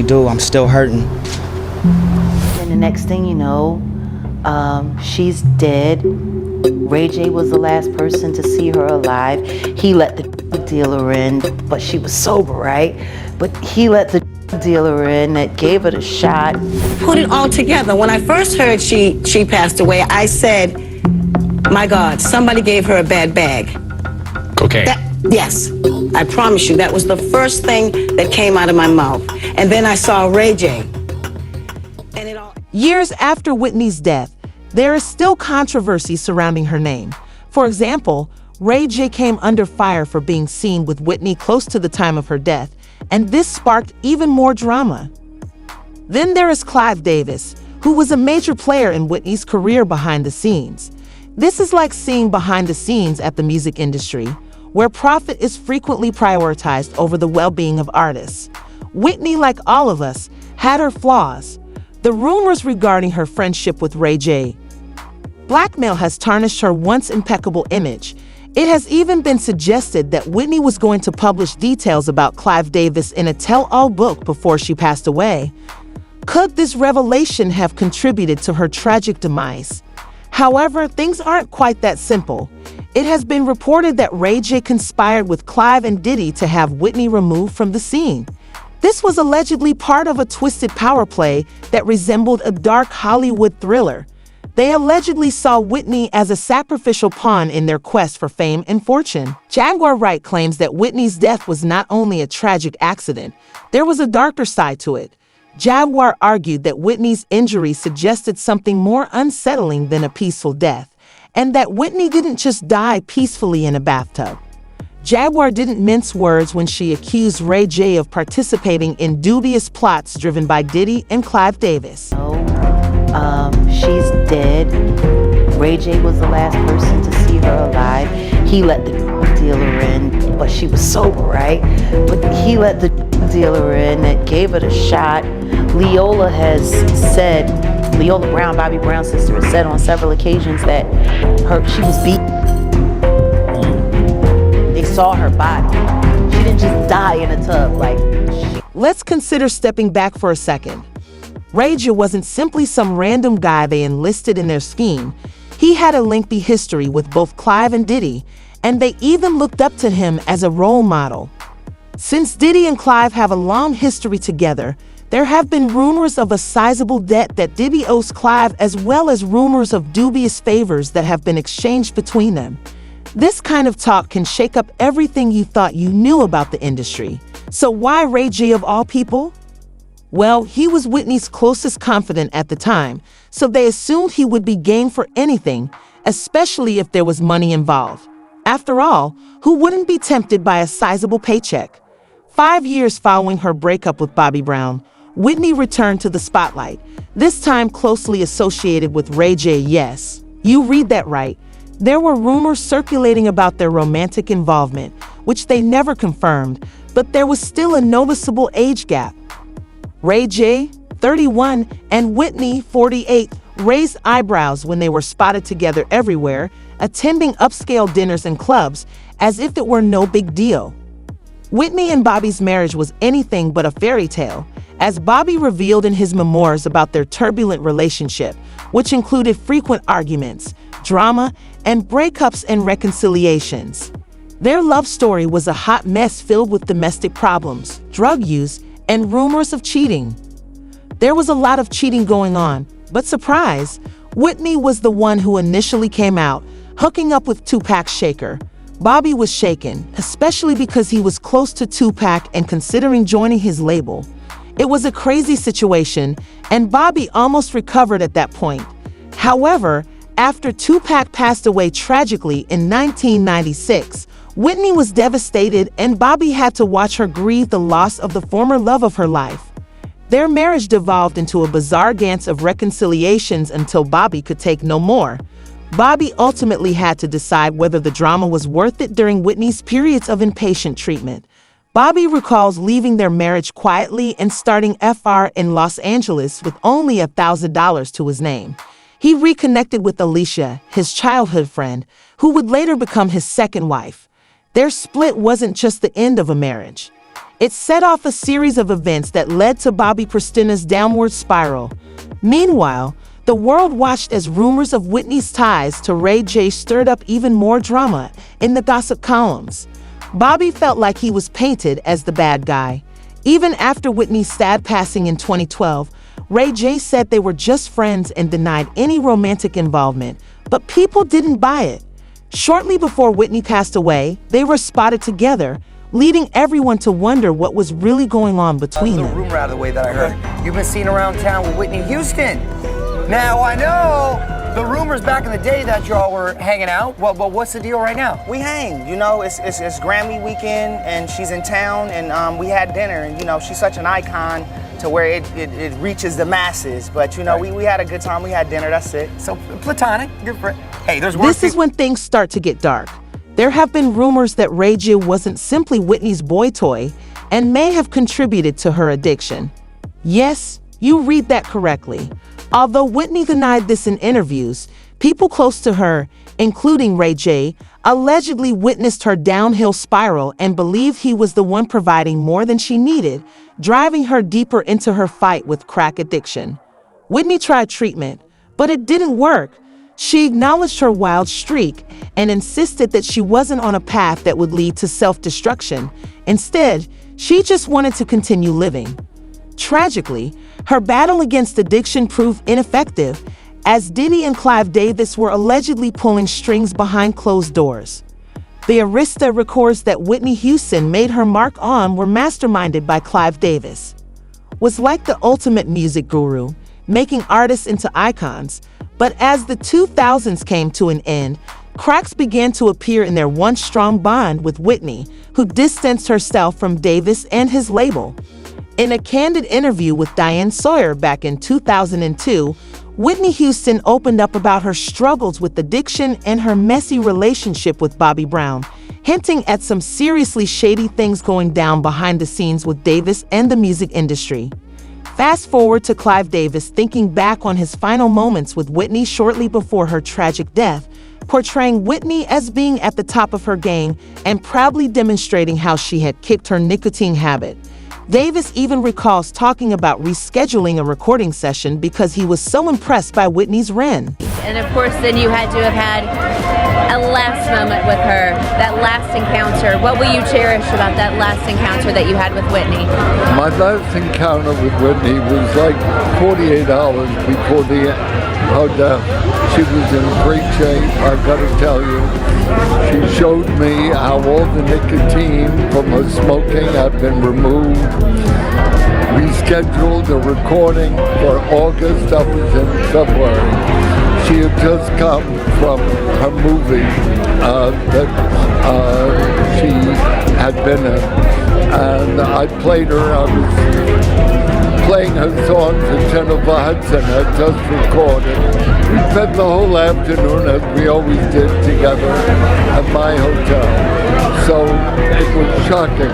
do. I'm still hurting. And the next thing you know, she's dead. Ray J was the last person to see her alive. He let the dealer in, but she was sober, right? But he let the dealer in that gave her the shot. Put it all together. When I first heard she passed away, I said, my God, somebody gave her a bad bag. Cocaine. Yes, I promise you, that was the first thing that came out of my mouth. And then I saw Ray J. And it all... Years after Whitney's death, there is still controversy surrounding her name. For example, Ray J came under fire for being seen with Whitney close to the time of her death, and this sparked even more drama. Then there is Clive Davis, who was a major player in Whitney's career behind the scenes. This is like seeing behind the scenes at the music industry, where profit is frequently prioritized over the well-being of artists. Whitney, like all of us, had her flaws. The rumors regarding her friendship with Ray J. Blackmail has tarnished her once impeccable image. It has even been suggested that Whitney was going to publish details about Clive Davis in a tell-all book before she passed away. Could this revelation have contributed to her tragic demise? However, things aren't quite that simple. It has been reported that Ray J conspired with Clive and Diddy to have Whitney removed from the scene. This was allegedly part of a twisted power play that resembled a dark Hollywood thriller. They allegedly saw Whitney as a sacrificial pawn in their quest for fame and fortune. Jaguar Wright claims that Whitney's death was not only a tragic accident, there was a darker side to it. Jaguar argued that Whitney's injury suggested something more unsettling than a peaceful death, and that Whitney didn't just die peacefully in a bathtub. Jaguar didn't mince words when she accused Ray J of participating in dubious plots driven by Diddy and Clive Davis. She's dead. Ray J was the last person to see her alive. He let the dealer in, but she was sober, right? But he let the dealer in that gave her the shot. Leola Brown, Bobby Brown's sister, has said on several occasions that she was beaten. They saw her body. She didn't just die in a tub. Let's consider stepping back for a second. Ray J wasn't simply some random guy they enlisted in their scheme. He had a lengthy history with both Clive and Diddy, and they even looked up to him as a role model. Since Diddy and Clive have a long history together, there have been rumors of a sizable debt that Diddy owes Clive, as well as rumors of dubious favors that have been exchanged between them. This kind of talk can shake up everything you thought you knew about the industry. So why Ray J of all people? Well, he was Whitney's closest confidant at the time, so they assumed he would be game for anything, especially if there was money involved. After all, who wouldn't be tempted by a sizable paycheck? 5 years following her breakup with Bobby Brown, Whitney returned to the spotlight, this time closely associated with Ray J. Yes, you read that right. There were rumors circulating about their romantic involvement, which they never confirmed, but there was still a noticeable age gap. Ray J, 31, and Whitney, 48, raised eyebrows when they were spotted together everywhere, attending upscale dinners and clubs as if it were no big deal. Whitney and Bobby's marriage was anything but a fairy tale, as Bobby revealed in his memoirs about their turbulent relationship, which included frequent arguments, drama, and breakups and reconciliations. Their love story was a hot mess filled with domestic problems, drug use, and rumors of cheating. There was a lot of cheating going on, but surprise, Whitney was the one who initially came out, hooking up with Tupac Shaker. Bobby was shaken, especially because he was close to Tupac and considering joining his label. It was a crazy situation, and Bobby almost recovered at that point. However, after Tupac passed away tragically in 1996, Whitney was devastated, and Bobby had to watch her grieve the loss of the former love of her life. Their marriage devolved into a bizarre dance of reconciliations until Bobby could take no more. Bobby ultimately had to decide whether the drama was worth it during Whitney's periods of inpatient treatment. Bobby recalls leaving their marriage quietly and starting FR in Los Angeles with only $1,000 to his name. He reconnected with Alicia, his childhood friend, who would later become his second wife. Their split wasn't just the end of a marriage. It set off a series of events that led to Bobbi Kristina's downward spiral. Meanwhile, the world watched as rumors of Whitney's ties to Ray J stirred up even more drama in the gossip columns. Bobby felt like he was painted as the bad guy. Even after Whitney's sad passing in 2012, Ray J said they were just friends and denied any romantic involvement, but people didn't buy it. Shortly before Whitney passed away, they were spotted together, leading everyone to wonder what was really going on between them. A little rumor out of the way that I heard. You've been seen around town with Whitney Houston. Now, I know the rumors back in the day that y'all were hanging out. Well, what's the deal right now? We hang, you know, it's Grammy weekend and she's in town and we had dinner and, you know, she's such an icon to where it reaches the masses. But, you know, we had a good time, we had dinner, that's it. So, platonic, good friend. Hey, there's worse This is when things start to get dark. There have been rumors that Ray J wasn't simply Whitney's boy toy and may have contributed to her addiction. Yes, you read that correctly. Although Whitney denied this in interviews, people close to her, including Ray J, allegedly witnessed her downhill spiral and believed he was the one providing more than she needed, driving her deeper into her fight with crack addiction. Whitney tried treatment, but it didn't work. She acknowledged her wild streak and insisted that she wasn't on a path that would lead to self-destruction. Instead, she just wanted to continue living. Tragically, her battle against addiction proved ineffective, as Diddy and Clive Davis were allegedly pulling strings behind closed doors. The Arista records that Whitney Houston made her mark on were masterminded by Clive Davis. Was like the ultimate music guru, making artists into icons, but as the 2000s came to an end, cracks began to appear in their once strong bond with Whitney, who distanced herself from Davis and his label. In a candid interview with Diane Sawyer back in 2002, Whitney Houston opened up about her struggles with addiction and her messy relationship with Bobby Brown, hinting at some seriously shady things going down behind the scenes with Davis and the music industry. Fast forward to Clive Davis thinking back on his final moments with Whitney shortly before her tragic death, portraying Whitney as being at the top of her game and proudly demonstrating how she had kicked her nicotine habit. Davis even recalls talking about rescheduling a recording session because he was so impressed by Whitney's ren. And of course, then you had to have had a last moment with her, that last encounter. What will you cherish about that last encounter that you had with Whitney? My last encounter with Whitney was like 48 hours before her death. She was in great shape, I gotta tell you. She showed me how all the nicotine from her smoking had been removed. We scheduled a recording for August, that was in February. She had just come from her movie that she had been in. And I played her, I was playing her songs that Jennifer Hudson had just recorded. We spent the whole afternoon, as we always did, together at my hotel. So it was shocking.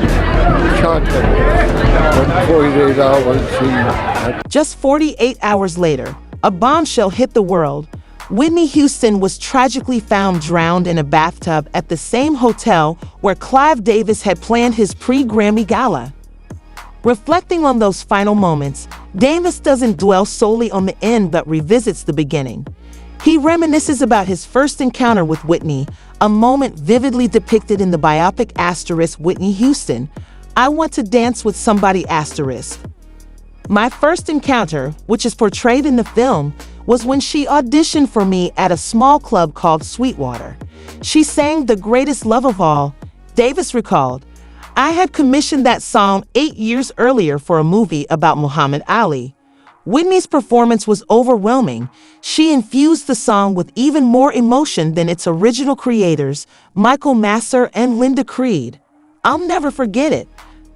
When 48 hours she had... Just 48 hours later, a bombshell hit the world. Whitney Houston was tragically found drowned in a bathtub at the same hotel where Clive Davis had planned his pre-Grammy gala. Reflecting on those final moments, Davis doesn't dwell solely on the end but revisits the beginning. He reminisces about his first encounter with Whitney, a moment vividly depicted in the biopic asterisk Whitney Houston, I Want to Dance with Somebody asterisk. My first encounter, which is portrayed in the film, was when she auditioned for me at a small club called Sweetwater. She sang The Greatest Love of All, Davis recalled. I had commissioned that song 8 years earlier for a movie about Muhammad Ali. Whitney's performance was overwhelming. She infused the song with even more emotion than its original creators, Michael Masser and Linda Creed. I'll never forget it.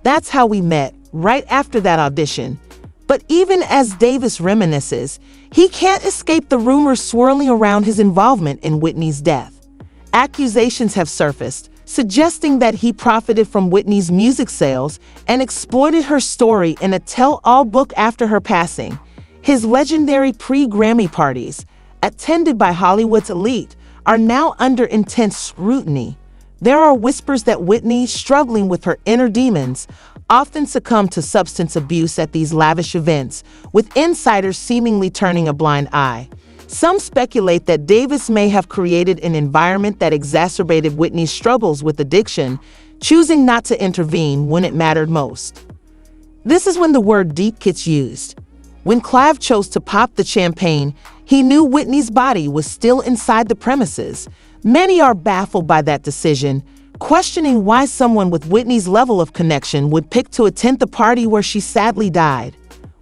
That's how we met, right after that audition. But even as Davis reminisces, he can't escape the rumors swirling around his involvement in Whitney's death. Accusations have surfaced, suggesting that he profited from Whitney's music sales and exploited her story in a tell-all book after her passing. His legendary pre-Grammy parties, attended by Hollywood's elite, are now under intense scrutiny. There are whispers that Whitney, struggling with her inner demons, often succumb to substance abuse at these lavish events, with insiders seemingly turning a blind eye. Some speculate that Davis may have created an environment that exacerbated Whitney's struggles with addiction, choosing not to intervene when it mattered most. This is when the word deep gets used. When Clive chose to pop the champagne, he knew Whitney's body was still inside the premises. Many are baffled by that decision, questioning why someone with Whitney's level of connection would pick to attend the party where she sadly died.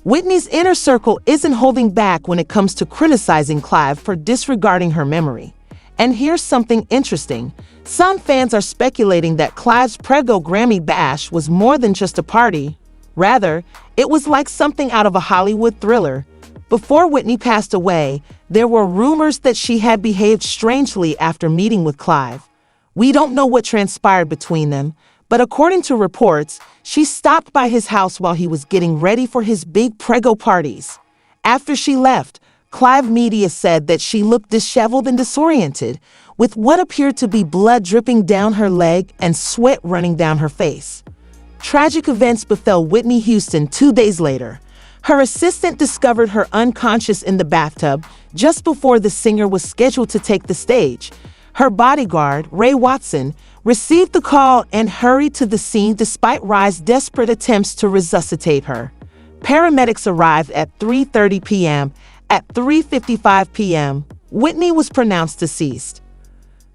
Whitney's inner circle isn't holding back when it comes to criticizing Clive for disregarding her memory. And here's something interesting. Some fans are speculating that Clive's Prego Grammy bash was more than just a party. Rather, it was like something out of a Hollywood thriller. Before Whitney passed away, there were rumors that she had behaved strangely after meeting with Clive. We don't know what transpired between them, but according to reports, she stopped by his house while he was getting ready for his big Prego parties. After she left, Clive Media said that she looked disheveled and disoriented, with what appeared to be blood dripping down her leg and sweat running down her face. Tragic events befell Whitney Houston 2 days later. Her assistant discovered her unconscious in the bathtub just before the singer was scheduled to take the stage. Her bodyguard, Ray Watson, received the call and hurried to the scene despite Rye's desperate attempts to resuscitate her. Paramedics arrived at 3:30 p.m. At 3:55 p.m., Whitney was pronounced deceased.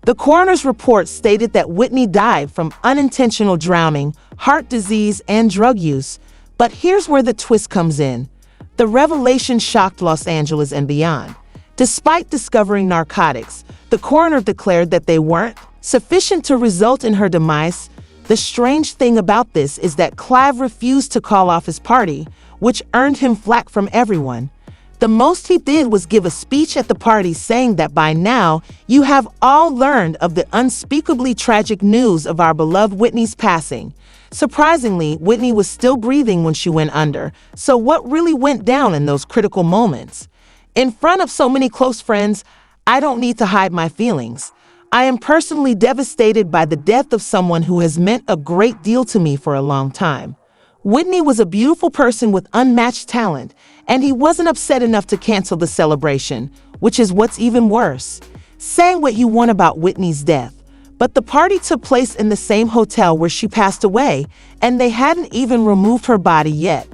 The coroner's report stated that Whitney died from unintentional drowning, heart disease, and drug use. But here's where the twist comes in. The revelation shocked Los Angeles and beyond. Despite discovering narcotics, the coroner declared that they weren't sufficient to result in her demise. The strange thing about this is that Clive refused to call off his party, which earned him flack from everyone. The most he did was give a speech at the party saying that by now, you have all learned of the unspeakably tragic news of our beloved Whitney's passing. Surprisingly, Whitney was still breathing when she went under, so what really went down in those critical moments? In front of so many close friends, I don't need to hide my feelings. I am personally devastated by the death of someone who has meant a great deal to me for a long time. Whitney was a beautiful person with unmatched talent, and he wasn't upset enough to cancel the celebration, which is what's even worse. Saying what you want about Whitney's death, but the party took place in the same hotel where she passed away, and they hadn't even removed her body yet.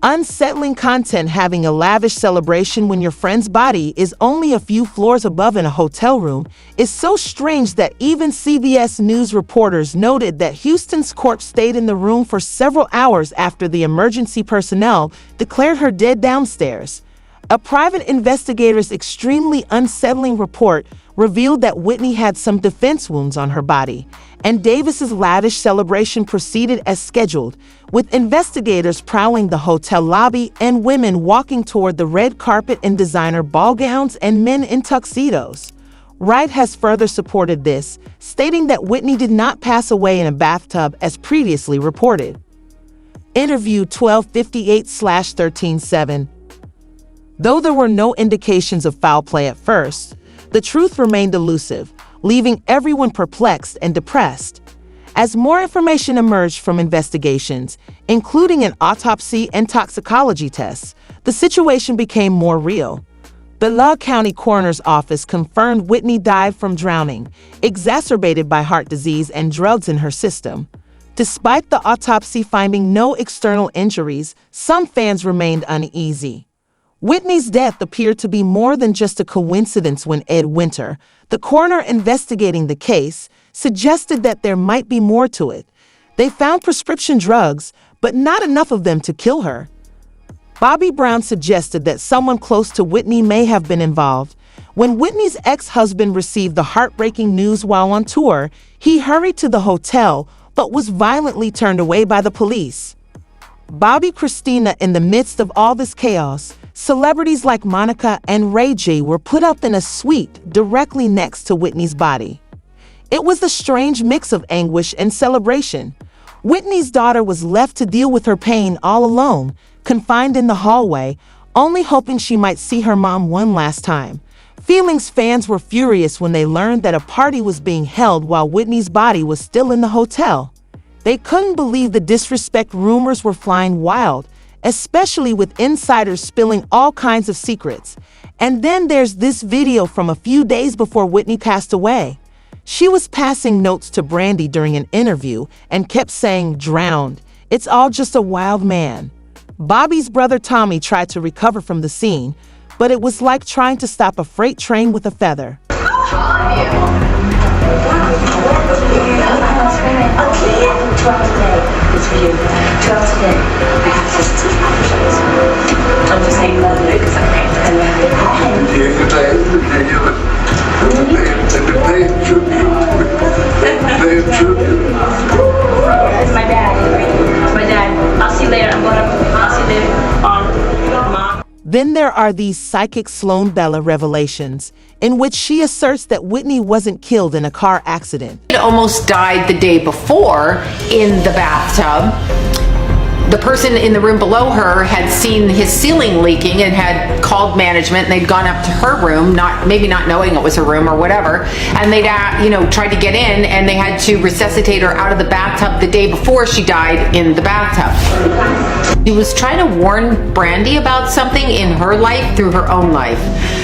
Unsettling content. Having a lavish celebration when your friend's body is only a few floors above in a hotel room is so strange that even CBS News reporters noted that Houston's corpse stayed in the room for several hours after the emergency personnel declared her dead downstairs. A private investigator's extremely unsettling report revealed that Whitney had some defense wounds on her body, and Davis's lavish celebration proceeded as scheduled, with investigators prowling the hotel lobby and women walking toward the red carpet in designer ball gowns and men in tuxedos. Wright has further supported this, stating that Whitney did not pass away in a bathtub as previously reported. Interview 1258/13/7. Though there were no indications of foul play at first, the truth remained elusive, leaving everyone perplexed and depressed. As more information emerged from investigations, including an autopsy and toxicology tests, the situation became more real. The Lug County Coroner's Office confirmed Whitney died from drowning, exacerbated by heart disease and drugs in her system. Despite the autopsy finding no external injuries, some fans remained uneasy. Whitney's death appeared to be more than just a coincidence when Ed Winter, the coroner investigating the case, suggested that there might be more to it. They found prescription drugs, but not enough of them to kill her. Bobby Brown suggested that someone close to Whitney may have been involved. When Whitney's ex-husband received the heartbreaking news while on tour, he hurried to the hotel, but was violently turned away by the police. Bobby Christina, in the midst of all this chaos, celebrities like Monica and Ray J were put up in a suite directly next to Whitney's body. It was a strange mix of anguish and celebration. Whitney's daughter was left to deal with her pain all alone, confined in the hallway, only hoping she might see her mom one last time. Feelings fans were furious when they learned that a party was being held while Whitney's body was still in the hotel. They couldn't believe the disrespect. Rumors were flying wild, especially with insiders spilling all kinds of secrets. And then there's this video from a few days before Whitney passed away. She was passing notes to Brandy during an interview and kept saying, "Drowned. It's all just a wild man." Bobby's brother Tommy tried to recover from the scene, but it was like trying to stop a freight train with a feather. It's my dad. It's my dad. I'll see you later. I'll see you later. Mom. Then there are these psychic Sloan Bella revelations, in which she asserts that Whitney wasn't killed in a car accident. He almost died the day before in the bathtub. The person in the room below her had seen his ceiling leaking and had called management, and they'd gone up to her room, maybe not knowing it was her room or whatever, and they'd tried to get in, and they had to resuscitate her out of the bathtub the day before she died in the bathtub. She was trying to warn Brandy about something in her life through her own life.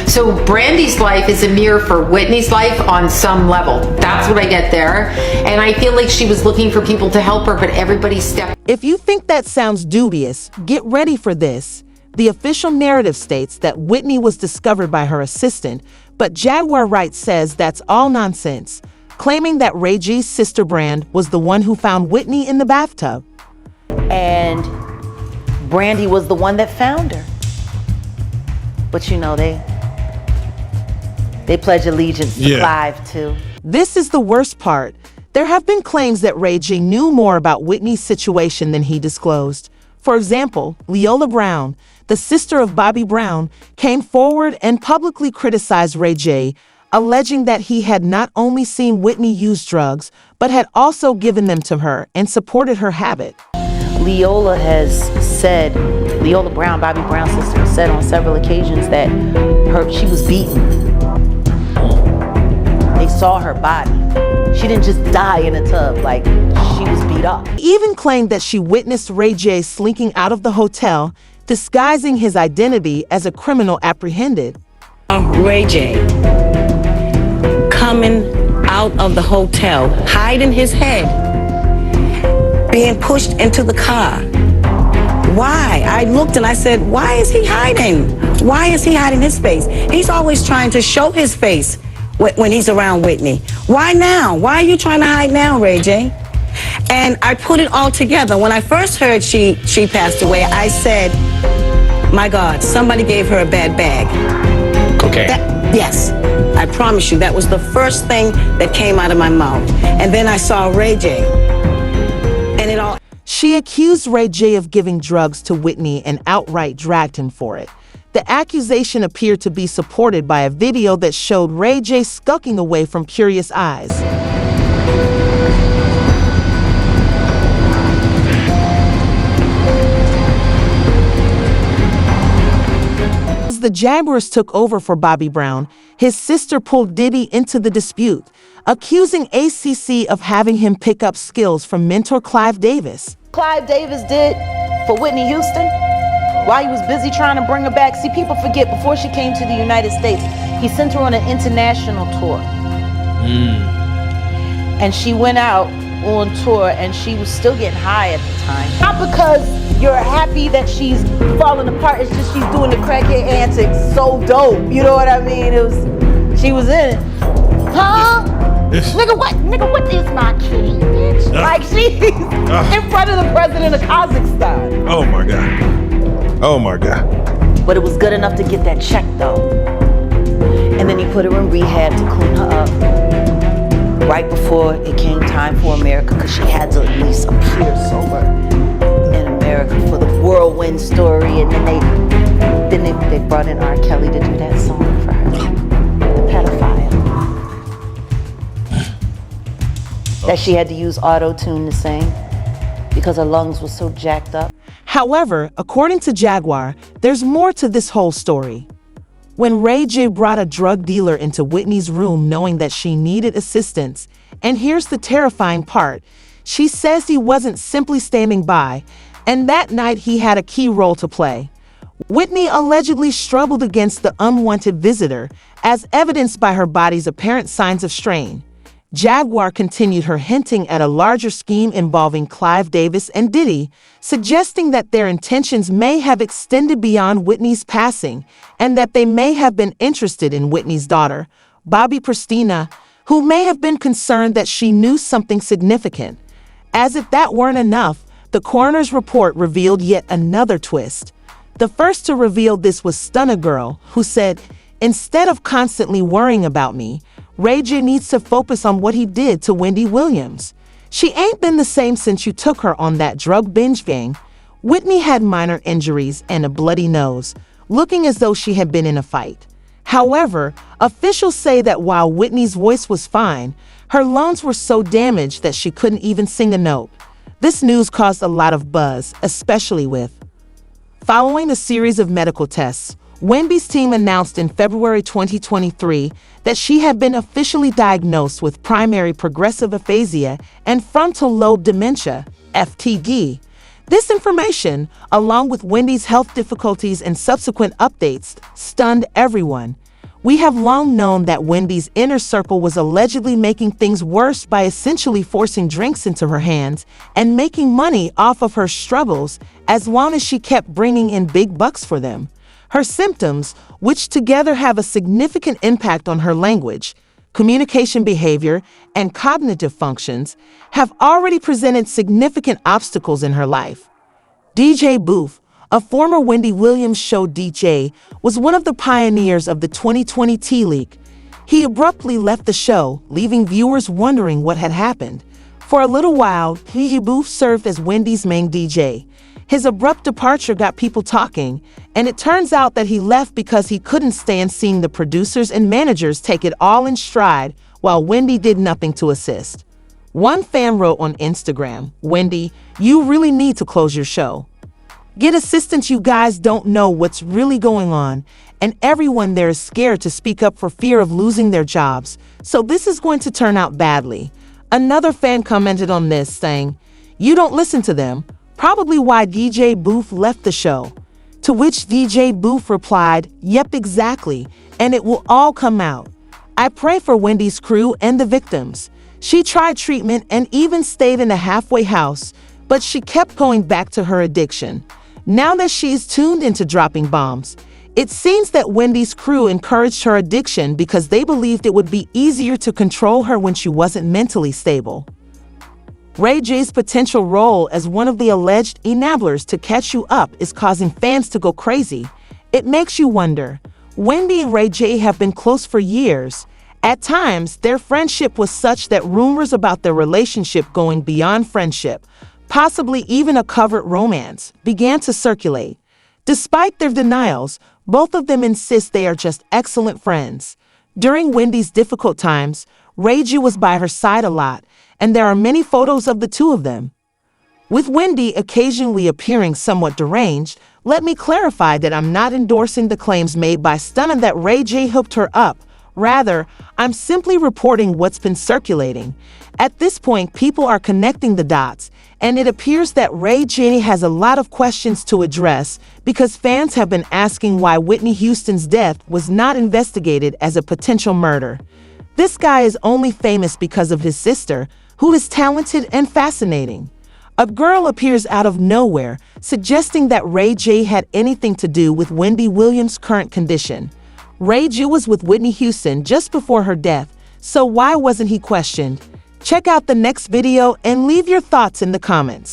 So Brandy's life is a mirror for Whitney's life on some level. That's what I get there. And I feel like she was looking for people to help her, but everybody stepped. If you think that sounds dubious, get ready for this. The official narrative states that Whitney was discovered by her assistant, but Jaguar Wright says that's all nonsense, claiming that Ray G's sister Brand was the one who found Whitney in the bathtub. And Brandy was the one that found her. But they pledge allegiance to Clive too. This is the worst part. There have been claims that Ray J knew more about Whitney's situation than he disclosed. For example, Leola Brown, the sister of Bobby Brown, came forward and publicly criticized Ray J, alleging that he had not only seen Whitney use drugs, but had also given them to her and supported her habit. Leola Brown, Bobby Brown's sister, said on several occasions that she was beaten. They saw her body. She didn't just die in a tub, like she was beat up. He even claimed that she witnessed Ray J slinking out of the hotel, disguising his identity as a criminal apprehended. Ray J coming out of the hotel, hiding his head, being pushed into the car. Why? I looked and I said, why is he hiding? Why is he hiding his face? He's always trying to show his face when he's around Whitney. Why now? Why are you trying to hide now, Ray J? And I put it all together. When I first heard she passed away, I said, my God, somebody gave her a bad bag. Okay. Yes, I promise you, that was the first thing that came out of my mouth. And then I saw Ray J. And it all... She accused Ray J of giving drugs to Whitney and outright dragged him for it. The accusation appeared to be supported by a video that showed Ray J skulking away from curious eyes. As the Jaguars took over for Bobby Brown, his sister pulled Diddy into the dispute, accusing ACC of having him pick up skills from mentor Clive Davis. Clive Davis did for Whitney Houston while he was busy trying to bring her back. See, people forget, before she came to the United States, he sent her on an international tour. And she went out on tour and she was still getting high at the time. Not because you're happy that she's falling apart, it's just she's doing the crackhead antics so dope. You know what I mean? She was in it. Huh? Nigga, what is my key, bitch? Like she's in front of the president of Kazakhstan. Oh my God. Oh my God. But it was good enough to get that check though. And then he put her in rehab to clean her up right before it came time for America, because she had to at least appear sober in America for the whirlwind story. And then they brought in R. Kelly to do that song for her, the pedophile. That she had to use auto-tune to sing because her lungs were so jacked up. However, according to Jaguar, there's more to this whole story. When Ray J brought a drug dealer into Whitney's room knowing that she needed assistance, and here's the terrifying part, she says he wasn't simply standing by, and that night he had a key role to play. Whitney allegedly struggled against the unwanted visitor, as evidenced by her body's apparent signs of strain. Jaguar continued her hinting at a larger scheme involving Clive Davis and Diddy, suggesting that their intentions may have extended beyond Whitney's passing and that they may have been interested in Whitney's daughter, Bobby Pristina, who may have been concerned that she knew something significant. As if that weren't enough, the coroner's report revealed yet another twist. The first to reveal this was Stunna Girl, who said, "Instead of constantly worrying about me, Ray J needs to focus on what he did to Wendy Williams. She ain't been the same since you took her on that drug binge gang." Whitney had minor injuries and a bloody nose, looking as though she had been in a fight. However, officials say that while Whitney's voice was fine, her lungs were so damaged that she couldn't even sing a note. This news caused a lot of buzz, especially with. Following a series of medical tests, Wendy's team announced in February 2023 that she had been officially diagnosed with primary progressive aphasia and frontal lobe dementia, FTD. This information, along with Wendy's health difficulties and subsequent updates, stunned everyone. We have long known that Wendy's inner circle was allegedly making things worse by essentially forcing drinks into her hands and making money off of her struggles as long as she kept bringing in big bucks for them. Her symptoms, which together have a significant impact on her language, communication behavior, and cognitive functions, have already presented significant obstacles in her life. DJ Booth, a former Wendy Williams show DJ, was one of the pioneers of the 2020 Tea League. He abruptly left the show, leaving viewers wondering what had happened. For a little while, DJ Booth served as Wendy's main DJ. His abrupt departure got people talking, and it turns out that he left because he couldn't stand seeing the producers and managers take it all in stride while Wendy did nothing to assist. One fan wrote on Instagram, "Wendy, you really need to close your show. Get assistance, you guys don't know what's really going on, and everyone there is scared to speak up for fear of losing their jobs, so this is going to turn out badly." Another fan commented on this saying, "You don't listen to them, probably why DJ Booth left the show." To which DJ Booth replied, "Yep, exactly, and it will all come out. I pray for Wendy's crew and the victims. She tried treatment and even stayed in a halfway house, but she kept going back to her addiction. Now that she's tuned into dropping bombs, it seems that Wendy's crew encouraged her addiction because they believed it would be easier to control her when she wasn't mentally stable." Ray J's potential role as one of the alleged enablers to catch you up is causing fans to go crazy. It makes you wonder, Wendy and Ray J have been close for years. At times, their friendship was such that rumors about their relationship going beyond friendship, possibly even a covert romance, began to circulate. Despite their denials, both of them insist they are just excellent friends. During Wendy's difficult times, Ray J was by her side a lot, and there are many photos of the two of them. With Wendy occasionally appearing somewhat deranged, let me clarify that I'm not endorsing the claims made by Stunna that Ray J hooked her up. Rather, I'm simply reporting what's been circulating. At this point, people are connecting the dots, and it appears that Ray J has a lot of questions to address because fans have been asking why Whitney Houston's death was not investigated as a potential murder. This guy is only famous because of his sister, who is talented and fascinating. A girl appears out of nowhere, suggesting that Ray J had anything to do with Wendy Williams' current condition. Ray J was with Whitney Houston just before her death, so why wasn't he questioned? Check out the next video and leave your thoughts in the comments.